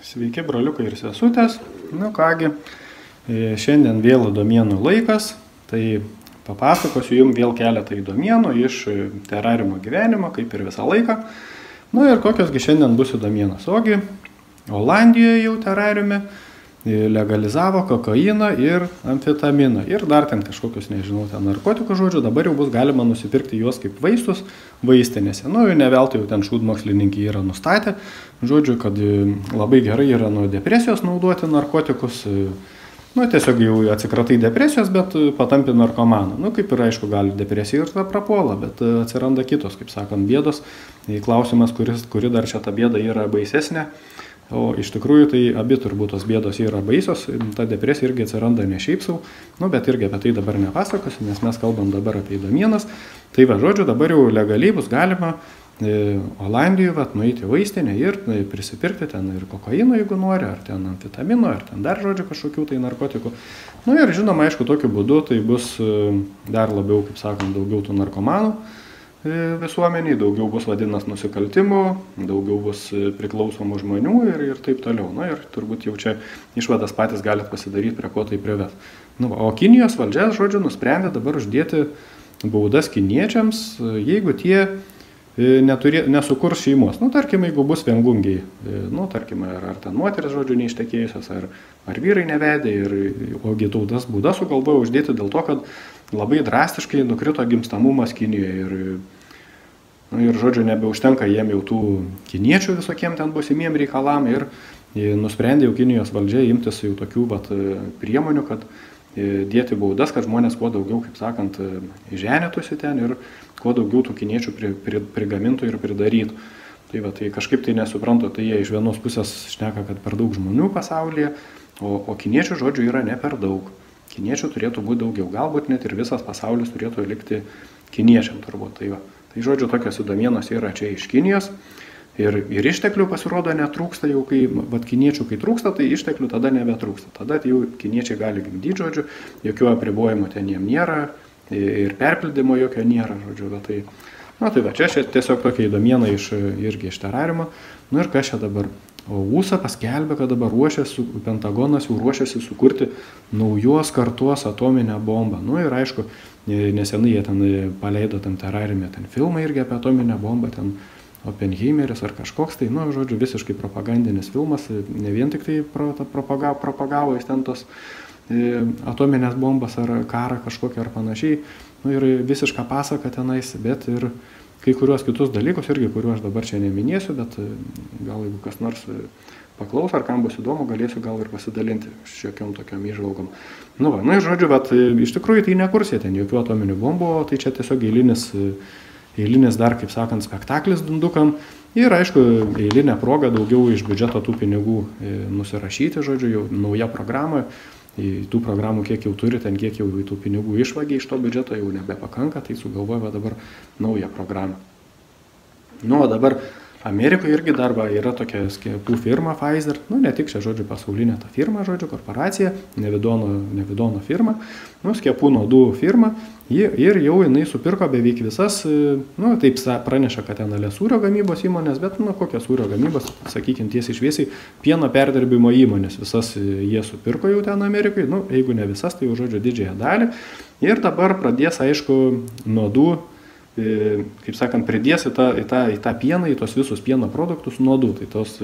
Sveiki, broliukai ir sesutės. Nu kągi, šiandien vėl įdomienų laikas, tai papasakosiu jums vėl keletą įdomienų iš terariumo gyvenimo, kaip ir visą laiką. Nu ir kokiosgi šiandien bus įdomienos. Ogi, Olandijoje jau terariume legalizavo kokainą ir amfetaminą. Ir dar ten kažkokius, nežinau, ten narkotikų žodžių, dabar jau bus galima nusipirkti juos kaip vaistus vaistinėse. Nu, ne veltui jau ten šūdmokslininkai yra nustatę, žodžiu, kad labai gerai yra nuo depresijos naudoti narkotikus. Nu, tiesiog jau atsikratai depresijos, bet patampi narkomaną. Nu, kaip ir aišku, gali depresija ir ta prapuola, bet atsiranda kitos, kaip sakant, bėdos. Klausimas, kuri dar čia ta bėda yra baisesnė. O iš tikrųjų tai abi turbūt tos bėdos yra baisios, ta depresija irgi atsiranda ne šiaip sau, nu, bet irgi apie tai dabar nepasakosiu, nes mes kalbam dabar apie įdomienas. Tai va, žodžiu, dabar jau legaliai bus galima Olandijoje nueiti į vaistinę ir prisipirkti ten ir kokaino, jeigu nori, ar ten amfetamino, ar ten dar, žodžiu, kažkokių tai narkotikų. Nu ir žinoma, aišku, tokiu būdu tai bus dar labiau, kaip sakant, daugiau tų narkomanų visuomeniai, daugiau bus vadinas nusikaltimų, daugiau bus priklausomų žmonių ir taip toliau. Na ir turbūt jau čia išvadas patys galite pasidaryti, prie ko tai prives. Nu, o Kinijos valdžia, žodžiu, nusprendė dabar uždėti baudas kiniečiams, jeigu tie nesukurs šeimos. Nu, tarkim, jeigu bus viengungiai, nu, tarkim, ar ten moteris, žodžiu, neištekėjusios, ar vyrai nevedė, ogi tautas baudas sugalvojo uždėti dėl to, kad labai drastiškai nukrito gimstamumas Kinijoje ir žodžiu, nebeužtenka jiem jau tų kiniečių visokiem ten būsimiem reikalam ir nusprendė jau Kinijos valdžia imtis jau tokių priemonių, kad dėti baudas, kad žmonės kuo daugiau, kaip sakant, ženėtųsi ten ir kuo daugiau tų kiniečių prigamintų ir pridarytų. Tai va, tai kažkaip tai nesuprantu, tai jie iš vienos pusės šneka, kad per daug žmonių pasaulyje, o kiniečių žodžių yra ne per daug. Kiniečių turėtų būti daugiau, galbūt net ir visas pasaulis turėtų likti kiniečiam turbūt. Tai žodžiu, tokios įdomienos yra čia iš Kinijos ir išteklių pasirodo netrūksta jau, kai kiniečių kai trūksta, tai išteklių tada nebetrūksta. Tada jau kiniečiai gali gimdyti, žodžiu, jokių apribojimų ten jiem nėra ir perpildymo jokio nėra, žodžiu. Tai va, čia tiesiog tokia įdomiena irgi iš terariumo. Nu ir kas čia dabar? O USA paskelbė, kad dabar Pentagonas jau ruošiasi sukurti naujos kartos atominę bombą. Nu ir aišku, nesenai jie ten paleido tam terariume ten filmą irgi apie atominę bombą, ten Oppenheimeris ar kažkoks tai, nu, žodžiu, visiškai propagandinis filmas, ne vien tik tai propagavo jis ten tos atominės bombas ar karą kažkokią ar panašiai, nu ir visišką pasaką tenais, bet ir kai kuriuos kitus dalykus irgi, kuriuos aš dabar čia neminėsiu, bet gal jeigu kas nors paklaus, ar kam bus įdomu, galėsiu gal ir pasidalinti šiokiom tokiom įžvalgom. Nu ir žodžiu, bet iš tikrųjų tai nekurs jie ten jokių atominių bombų, tai čia tiesiog eilinis dar, kaip sakant, spektaklis dundukam ir aišku, eilinė proga daugiau iš biudžeto tų pinigų nusirašyti, žodžiu, jau nauja programa. Tų programų, kiek jau turi, ten kiek jau tų pinigų išvagia iš to biudžeto jau nebepakanka, tai sugalvoja dabar naują programą. Nu, o dabar Amerikoje irgi darba yra tokia skiepų firma Pfizer, nu, ne tik čia, žodžiu, pasaulinė ta firma, žodžiu, korporacija, nevidono firma, nu, skiepų nuodų firma, ir jau jinai supirko beveik visas, nu, taip praneša, kad ten sūrio gamybos įmonės, bet, nu, kokios sūrio gamybos, sakykime, tiesiai šviesiai, pieno perdirbimo įmonės, visas jie supirko jau ten Amerikai, nu, jeigu ne visas, tai jau, žodžiu, didžiąją dalį, ir dabar pradės, aišku, nuodų, kaip sakant, pridės į tą pieną, į tos visus pieno produktus nuodų. Tai tos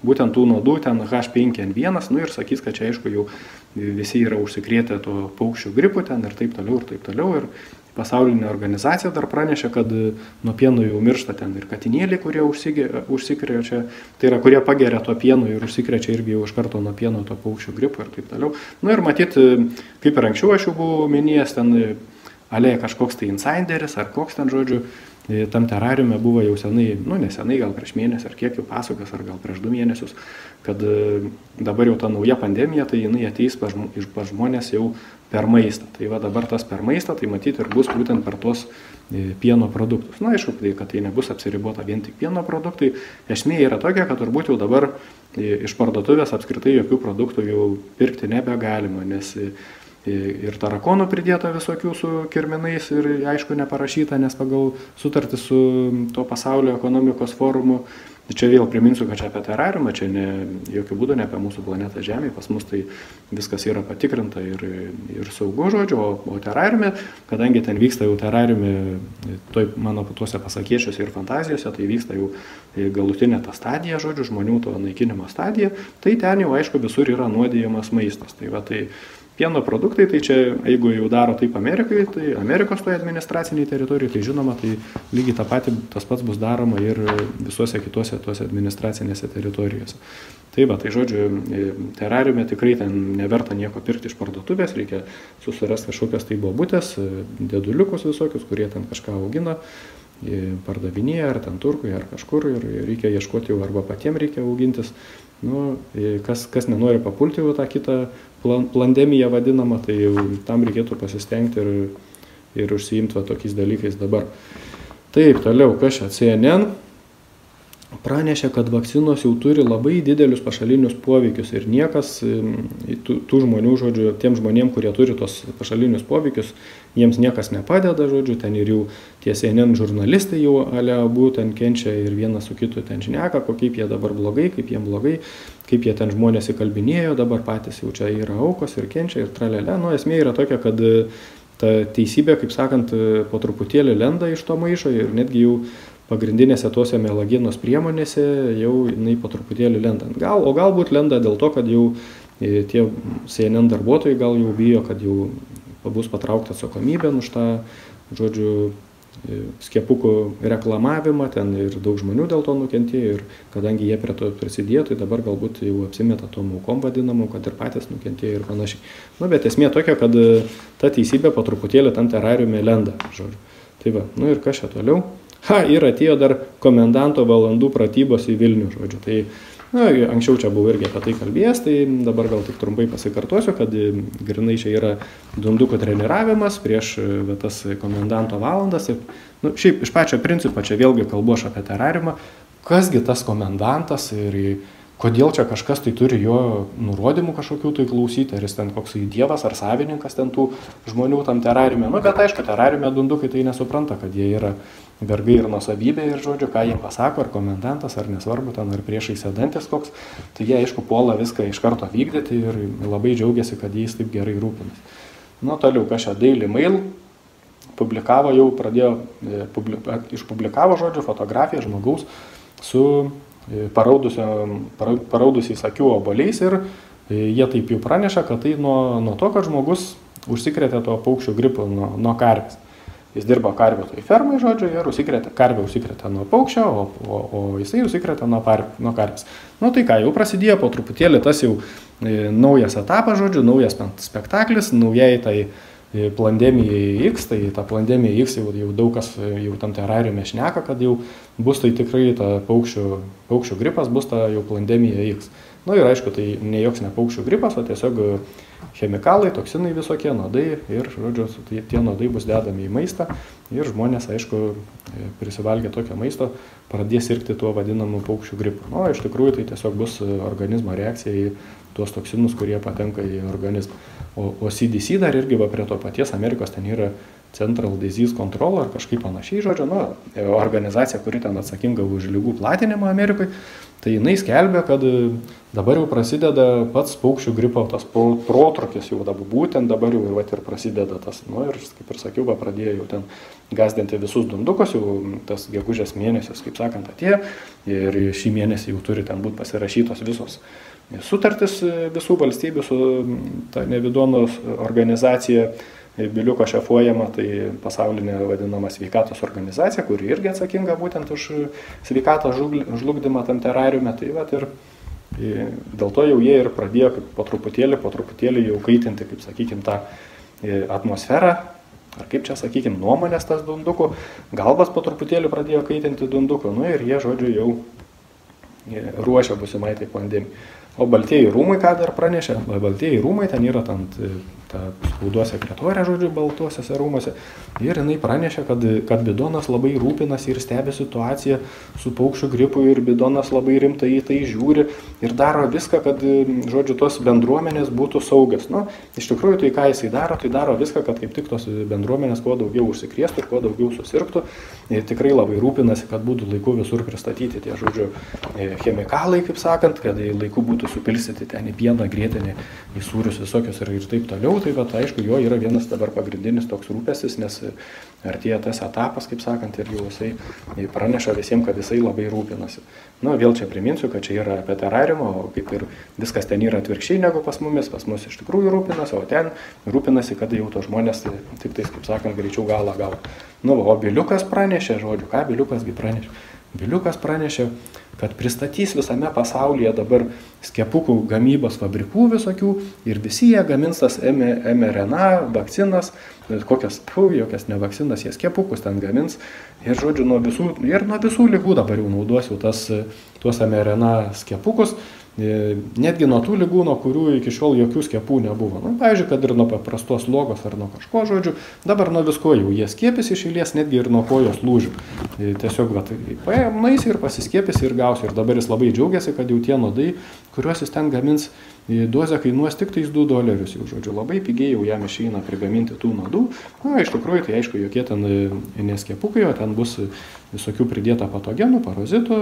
būtent tų nuodų, ten H5N1, nu ir sakys, kad čia aišku jau visi yra užsikrėtę to paukščių gripu ten ir taip toliau, ir taip toliau. Ir pasaulinė organizacija dar pranešė, kad nuo pieno jau miršta ten ir katinėliai, kurie užsikrečia, tai yra, kurie pageria to pieno ir užsikrečia irgi jau iš karto nuo pieno to paukščių gripo ir taip toliau. Nu ir matyt, kaip ir anksčiau aš jau buvau minėjęs, ten alėja kažkoks tai insideris ar koks ten, žodžiu, tam terariume buvo jau senai, nu nesenai, gal prieš mėnesį ar kiek jau pasakas, ar gal prieš 2 mėnesius, kad dabar jau ta nauja pandemija, tai jinai ateis pas žmonės jau per maistą. Tai va dabar tas per maistą, tai matyti ir bus būtent per tos pieno produktus. Na, aišku, kad tai nebus apsiribota vien tik pieno produktai. Esmė yra tokia, kad turbūt jau dabar iš parduotuvės apskritai jokių produktų jau pirkti nebegalima, nes ir tarakonų pridėta visokių su kirminais ir aišku neparašyta, nes pagal sutartį su to pasaulio ekonomikos forumu. Čia vėl priminsiu, kad čia apie terariumą, čia jokių būdų ne apie mūsų planetą Žemė, pas mus tai viskas yra patikrinta ir saugu, žodžiu, o terariume, kadangi ten vyksta jau terariume, mano tuose pasakėčiuose ir fantazijose, tai vyksta jau galutinė ta stadija, žodžiu, žmonių to naikinimo stadija, tai ten jau aišku visur yra nuodijamas maistas. Tai va, tai pieno produktai, tai čia, jeigu jau daro taip Amerikai, tai Amerikos toje administraciniai teritorijai, tai žinoma, tai lygiai tas pats bus daroma ir visuose kituose tuose administracinėse teritorijose. Tai va, tai žodžiu, terariume tikrai ten neverta nieko pirkti iš parduotuvės, reikia susirasti kažkokias tai bobutės, dėduliukus visokius, kurie ten kažką augina, pardavinėje, ar ten Turkui, ar kažkur, ir reikia ieškoti jau, arba patiems reikia augintis. Nu, kas nenori papulti jau tą kitą plandemiją vadinamą, tai jau tam reikėtų pasistengti ir užsiimti tokiais dalykais dabar. Taip, toliau, kas čia? CNN pranešė, kad vakcinos jau turi labai didelius pašalinius poveikius ir niekas, tų žmonių, žodžiu, tiem žmonėm, kurie turi tos pašalinius poveikius, jiems niekas nepadeda, žodžiu, ten ir jau tie CNN žurnalistai jau abu ten kenčia ir vienas su kitu ten šneka, kaip jie dabar blogai, kaip jiem blogai, kaip jie ten žmonės įkalbinėjo, dabar patys jau čia yra aukos ir kenčia ir tralelė. Nu, esmė yra tokia, kad ta teisybė, kaip sakant, po truputėlį lenda iš to maišo ir netgi jau pagrindinėse tuose melagienos priemonėse jau jinai po truputėlį lenda. O galbūt lenda dėl to, kad jau tie CNN darbuotojai gal jau bijo, kad jau bus patraukta atsakomybė už tą, žodžiu, skiepukų reklamavimą, ten ir daug žmonių dėl to nukentėjo ir kadangi jie prie to prisidėjo, tai dabar galbūt jau apsimeta tom aukom vadinamų, kad ir patys nukentėjo ir panašiai. Nu, bet esmė tokia, kad ta teisybė po truputėlį tam terariume lenda, žodžiu. Tai va, nu ir kas čia toliau? Ir atėjo dar komendanto valandų pratybos į Vilnių, žodžiu. Tai, anksčiau čia buvau irgi apie tai kalbėjęs, tai dabar gal tik trumpai pasikartosiu, kad grinai čia yra dundukų treniravimas prieš tas komendanto valandas. Ir, šiaip iš pačio principo, čia vėlgi kalbu aš apie terariumą, kasgi tas komendantas ir kodėl čia kažkas tai turi jo nurodymų kažkokių tai klausyti, ar jis ten koks dievas ar savininkas ten tų žmonių tam terariume. Bet aišku, terariume dundukai tai nesupranta, kad jie yra vergai ir nuosavybė ir žodžiu, ką jie pasako, ar komendantas, ar nesvarbu ten, ar priešai sėdantis koks, tai jie aišku puola viską iš karto vykdyti ir labai džiaugiasi, kad jais taip gerai rūpinasi. Toliau, kas čia Daily Mail publikavo, jau pradėjo, išpublikavo, žodžiu, fotografiją žmogaus su paraudusiais akių obuoliais ir jie taip jau praneša, kad tai nuo to, kad žmogus užsikrėtė to paukščių gripo nuo karvės. Jis dirbo karvių tai fermai, žodžiu, ir karvė užsikrėtė nuo paukščio, o jisai užsikrėtė nuo karvės. Tai ką, jau prasidėjo po truputėlį tas jau naujas etapas, žodžiu, naujas spektaklis, naujai tai plandemijai X, tai ta plandemija X jau daug kas jau tam terariume šneka, kad jau bus tai tikrai ta paukščių gripas, bus ta jau plandemija X. Ir aišku, tai ne joks ne paukščių gripas, o tiesiog chemikalai, toksinai visokie, nuodai ir, žodžiu, tie nuodai bus dedami į maistą ir žmonės, aišku, prisivalgę tokio maisto, pradės sirgti tuo vadinamu paukščių gripu. Iš tikrųjų, tai tiesiog bus organizmo reakcija į tuos toksinus, kurie patenka į organizmą. O CDC dar irgi prie to paties Amerikos ten yra Central Disease Control ar kažkaip panašiai, žodžiu, organizacija, kuri ten atsakinga už ligų platinimą Amerikai, tai jinai skelbia, kad dabar jau prasideda pats paukščių gripo tas protrūkis, jau būtent dabar jau ir prasideda tas, ir kaip ir sakiau, pradėjo jau ten gazdinti visus dundukus, jau tas gegužės mėnesis, kaip sakant, atėjo ir šį mėnesį jau turi ten būti pasirašytos visos sutartis visų valstybių su ta Nevidonos organizacija, Biliuko šefuojama, tai pasaulinė vadinama sveikatos organizacija, kuri irgi atsakinga būtent už sveikatos žlugdymą tam terariume. Tai ir dėl to jau jie ir pradėjo po truputėlį jau kaitinti, kaip sakykime, tą atmosferą, ar kaip čia sakykime, nuomonės tas dundukų, galvas po truputėlį pradėjo kaitinti dundukų, ir jie, žodžiu, jau ruošia busimai tai pandemijai. O Baltieji rūmai ką dar pranešė? Baltieji rūmai ten yra tam ta spaudos sekretorė, žodžiu, Baltuosiuose rūmuose. Ir jinai pranešė, kad Bidonas labai rūpinasi ir stebi situaciją su paukščių gripu ir Bidonas labai rimtai į tai žiūri ir daro viską, kad, žodžiu, tos bendruomenės būtų saugios. Nu, iš tikrųjų, tai ką jisai daro, tai daro viską, kad kaip tik tos bendruomenės kuo daugiau užsikrėstų ir kuo daugiau susirgtų. Ir tikrai labai rūpinasi, kad būtų laiku visur pristatyti tie, žodžiu, chemikalai, kaip sakant, kad laiku būtų supilstyti ten į pieną, grietinį, į sūrius visokius ir taip toliau. Tai bet aišku, jo yra vienas dabar pagrindinis toks rūpestis, nes artėja tas etapas, kaip sakant, ir jau jisai praneša visiems, kad jisai labai rūpinasi. Nu, vėl čia priminsiu, kad čia yra apie terariumą, o kaip ir viskas ten yra atvirkščiai negu pas mus iš tikrųjų rūpinasi, o ten rūpinasi, kad jau to žmonės tik tais, kaip sakant, greičiau galą gautų. Nu, o Biliukas pranešė, žodžiu, ką Biliukasgi pranešė? Biliukas pranešė, kad pristatys visame pasaulyje dabar skiepukų gamybos fabrikų visokių ir visi jie gamins tas mRNA vakcinas, jokias ne vakcinas, jie skiepukus ten gamins ir, žodžiu, nuo visų ligų dabar jau naudosiu tuos mRNA skiepukus. Netgi nuo tų ligų, nuo kurių iki šiol jokių skiepų nebuvo. Nu, pavyzdžiui, kad ir nuo paprastos slogos ar nuo kažko, žodžiu, dabar nuo visko jau jie skiepys iš eilės, netgi ir nuo kojos lūžių. Tiesiog, nueisi ir pasiskiepys ir gausi. Ir dabar jis labai džiaugiasi, kad jau tie nuodai, kuriuos jis ten gamins, dozė kainuos tik tais $2 jau, žodžiu, labai pigiai jau jam išeina prigaminti tų nuodų. Na, iš tikrųjų, tai aišku, jokie ten neskiepukai, o ten bus visokių pridėta patogenų, parazitų,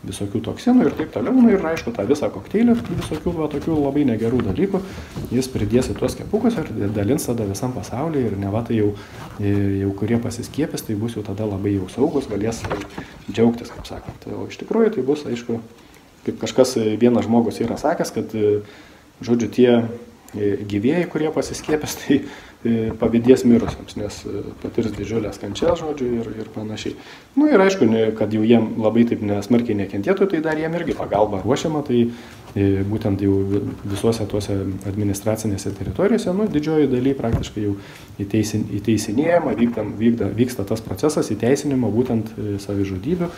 visokių toksinų ir taip toliau. Ir aišku, tą visą kokteilį visokių tokių labai negerų dalykų jis pridės į tuos skiepus ir dalins tada visam pasaulyje ir ne va tai jau kurie pasiskiepys, tai bus jau tada labai jau saugus, galės džiaugtis, kaip sakant. O iš tikrųjų tai bus, aišku, kaip kažkas vienas žmogus yra sakęs, kad, žodžiu, tie gyvėjai, kurie pasiskiepės, tai pavydės mirusiems, nes patirs didžiulės kančias, žodžiu, ir panašiai. Nu ir aišku, kad jau jiem labai taip nesmarkiai nekentėtų, tai dar jiem irgi pagalba ruošiama, tai būtent jau visuose tuose administracinėse teritorijose, nu, didžioji daly praktiškai jau įteisinėjama, vyksta tas procesas įteisinimo būtent savižudybių,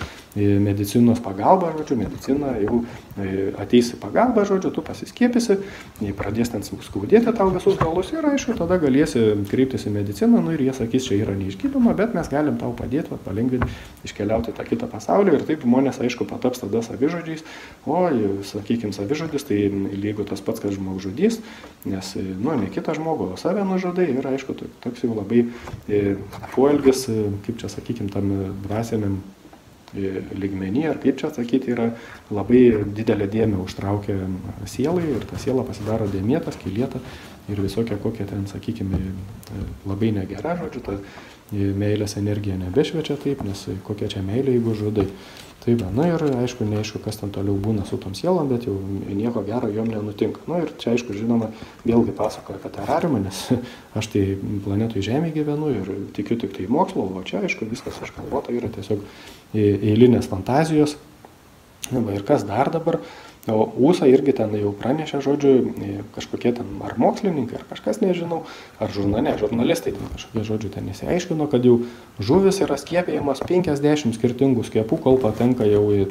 medicinos pagalba, žodžiu, medicina jau ateis į pagalbą, žodžiu, tu pasiskiepysi, pradės ten skaudėti tau visus galus ir aišku, tada galėsi kreiptis į mediciną, nu ir jie sakys, čia yra neišgydoma, bet mes galim tau padėti, palengvinti, iškeliauti tą kitą pasaulį ir taip žmonės, aišku, pataps tada savižudžiais, o, sakykime, savižudis, tai lygu tas pats, kad žmogžudys, nes, nu, ne kitą žmogų, o save nužudai ir, aišku, toks jau labai poelgis, kaip čia, sakykime, tam dvasiniam lygmenį, ar kaip čia atsakyti, yra labai didelė dėmė užtraukia sielai ir ta siela pasidaro dėmėta, skylėta ir visokia kokia ten, sakykime, labai negera, žodžiu, ta meilės energija nebešviečia taip, nes kokia čia meilė, jeigu žudai. Tai va, na ir aišku, neaišku, kas ten toliau būna su tom sielom, bet jau nieko gero jom nenutinka. Na ir čia, aišku, žinoma, vėlgi pasakoju apie terariumą, nes aš tai planetoj Žemėje gyvenu ir tikiu tik tai mokslo, o čia, aišku, viskas išgalvota yra tiesiog eilinės fantazijos. Va, ir kas dar dabar? O USA irgi ten jau pranešė, žodžiu, kažkokie ten ar mokslininkai, ar kažkas, nežinau, ar žurnalistai ten kažkokie, žodžiu, ten įsiaiškino, kad jau žuvis yra skiepėjimas 50 skirtingų skiepų, kol patenka jau į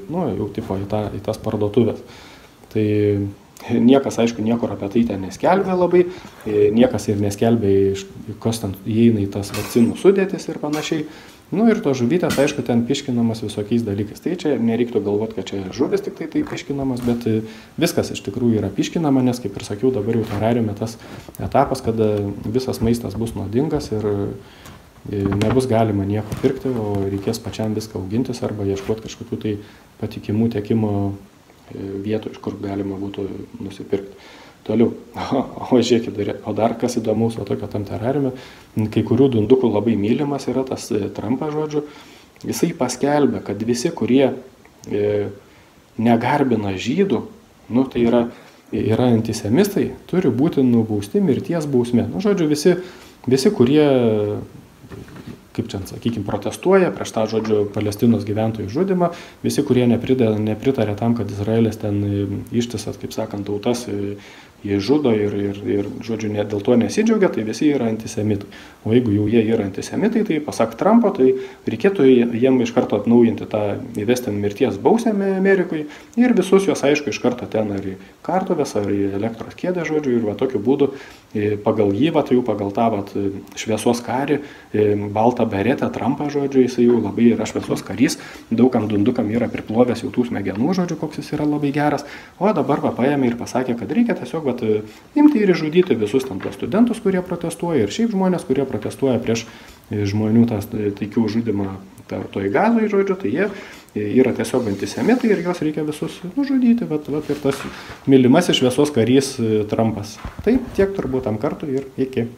tas parduotuvės. Tai niekas, aišku, niekur apie tai ten neskelbė labai, niekas ir neskelbė, kas ten įeina į tas vakcinų sudėtis ir panašiai. Nu ir to žuvytės, aišku, ten piškinamas visokiais dalykais. Tai čia nereiktų galvoti, kad čia žuvis tik tai piškinamas, bet viskas iš tikrųjų yra piškinama, nes, kaip ir sakiau, dabar jau terariume tas etapas, kada visas maistas bus nuodingas ir nebus galima nieko pirkti, o reikės pačiam viską augintis arba ieškoti kažkokių tai patikimų tiekimo vietų, iš kur galima būtų nusipirkti. Toliau, o žiūrėkit, o dar kas įdomaus, o tokio tam terariume, kai kurių dundukų labai mylimas yra tas Trumpas, žodžiu, jisai paskelbė, kad visi, kurie negarbina žydų, nu tai yra antisemistai, turi būti nubausti mirties bausme. Nu, žodžiu, visi, kurie, kaip čia, sakykime, protestuoja prieš tą, žodžiu, Palestinos gyventojų žudymą, visi, kurie nepritarė tam, kad Izraelis ten ištisas, kaip sakant, tautas jį žudo ir žodžiu, dėl to nesidžiaugia, tai visi yra antisemitai. O jeigu jau jie yra antisemitai, tai pasak Trumpo, tai reikėtų jiem iš karto atnaujinti įvesti mirties bausmę Amerikoje ir visus juos, aišku, iš karto ten ar į kartuves, ar į elektros kėdę, žodžiu, ir va tokiu būdu pagal jį, tai jau pagal tą šviesos karį, baltą beretę Trumpą, žodžiu, jis jau labai yra šviesos karys, daugam dundukam yra priplovęs jau tų smegenų, žodžiu, koks jis yra labai geras, o dabar paėmė ir pasakė, kad reikia tiesiog imti ir išžudyti visus ten tuos studentus, kurie protestuoja, ir šiaip žmonės, kurie protestuoja prieš žmonių taikių žudimą toj Gazoj, žodžiu, tai jie yra tiesiog antisemitai ir juos reikia visus nužudyti, ir tas mylimasis šviesos karys Trumpas. Tai tiek turbūt tam kartui ir iki.